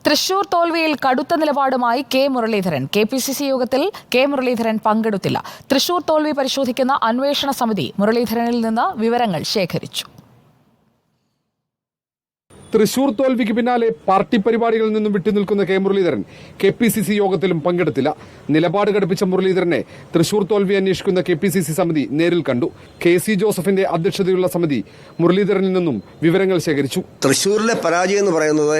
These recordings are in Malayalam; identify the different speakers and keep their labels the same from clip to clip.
Speaker 1: തൃശൂർ തോൽവിയിൽ കടുത്ത നിലപാടുമായി കെ മുരളീധരൻ. KPCC യോഗത്തിൽ കെ മുരളീധരൻ പങ്കെടുത്തില്ല. തൃശൂർ തോൽവി പരിശോധിക്കുന്ന അന്വേഷണ സമിതി മുരളീധരനിൽ നിന്ന് വിവരങ്ങൾ ശേഖരിച്ചു.
Speaker 2: തൃശൂർ തോൽവിക്ക് പിന്നാലെ പാർട്ടി പരിപാടികളിൽ നിന്നും വിട്ടുനിൽക്കുന്ന കെ മുരളീധരൻ KPCC യോഗത്തിലും പങ്കെടുത്തില്ല. നിലപാട് ഘടിപ്പിച്ച മുരളീധരനെ തൃശൂർ തോൽവി അന്വേഷിക്കുന്ന KPCC സമിതി നേരിൽ കണ്ടു. KC ജോസഫിന്റെ അധ്യക്ഷതയുള്ള സമിതി മുരളീധരനിൽ നിന്നും വിവരങ്ങൾ ശേഖരിച്ചു.
Speaker 3: തൃശൂരിലെ പരാജയം എന്ന് പറയുന്നത്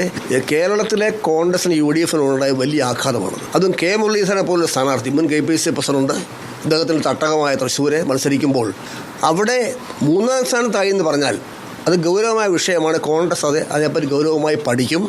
Speaker 3: കേരളത്തിലെ കോൺഗ്രസിന് UDF-നുണ്ടായ വലിയ ആഘാതമാണ്. അതും കെ മുരളീധരനെ പോലുള്ള സ്ഥാനാർത്ഥി, മുൻ KPCC പ്രസിഡന്റ്, അദ്ദേഹത്തിന് തട്ടകമായ തൃശൂരെ മത്സരിക്കുമ്പോൾ അവിടെ മൂന്നാം സ്ഥാനത്തായി എന്ന് പറഞ്ഞാൽ അത് ഗൗരവമായ വിഷയമാണ്. കോൺഗ്രസ് അതേപ്പറ്റി ഗൗരവമായി പഠിക്കും,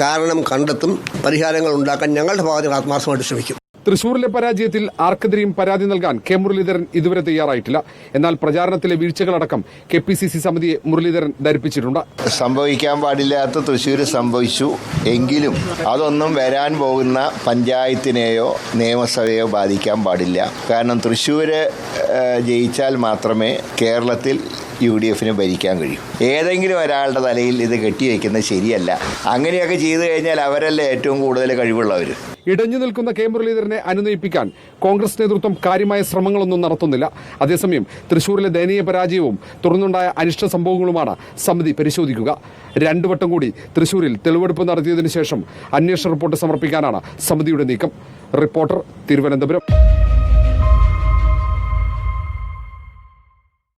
Speaker 3: കാരണം കണ്ടെത്തും, പരിഹാരങ്ങൾ ഉണ്ടാക്കാൻ ഞങ്ങളുടെ ഭാഗത്ത് ആത്മാർത്ഥമായിട്ട് ശ്രമിക്കും.
Speaker 2: തൃശൂരിലെ പരാജയത്തിൽ ആർക്കെതിരെയും പരാതി നൽകാൻ കെ മുരളീധരൻ ഇതുവരെ തയ്യാറായിട്ടില്ല. എന്നാൽ പ്രചാരണത്തിലെ വീഴ്ചകളടക്കം KPCC സമിതിയെ മുരളീധരൻ ധരിപ്പിച്ചിട്ടുണ്ട്.
Speaker 4: സംഭവിക്കാൻ പാടില്ലാത്ത തൃശ്ശൂർ സംഭവിച്ചു എങ്കിലും അതൊന്നും വരാൻ പോകുന്ന പഞ്ചായത്തിനെയോ നിയമസഭയോ ബാധിക്കാൻ പാടില്ല. കാരണം തൃശ്ശൂർ ജയിച്ചാൽ മാത്രമേ കേരളത്തിൽ UDF-ന് ഭരിക്കാൻ കഴിയും. ഏതെങ്കിലും ഒരാളുടെ തലയിൽ ഇത് കെട്ടിവെക്കുന്നത് ശരിയല്ല. അങ്ങനെയൊക്കെ ചെയ്തു കഴിഞ്ഞാൽ അവരല്ലേ ഏറ്റവും കൂടുതൽ കഴിവുള്ളവർ.
Speaker 2: ഇടഞ്ഞു നിൽക്കുന്ന കെ മുരളീധരനെ അനുനയിപ്പിക്കാൻ കോൺഗ്രസ് നേതൃത്വം കാര്യമായ ശ്രമങ്ങളൊന്നും നടത്തുന്നില്ല. അതേസമയം തൃശൂരിലെ ദയനീയ പരാജയവും തുടർന്നുണ്ടായ അനിഷ്ട സംഭവങ്ങളുമാണ് സമിതി പരിശോധിക്കുക. 2 വട്ടം കൂടി തൃശൂരിൽ തെളിവെടുപ്പ് നടത്തിയതിനു ശേഷം അന്വേഷണ റിപ്പോർട്ട് സമർപ്പിക്കാനാണ് സമിതിയുടെ നീക്കം. റിപ്പോർട്ടർ, തിരുവനന്തപുരം.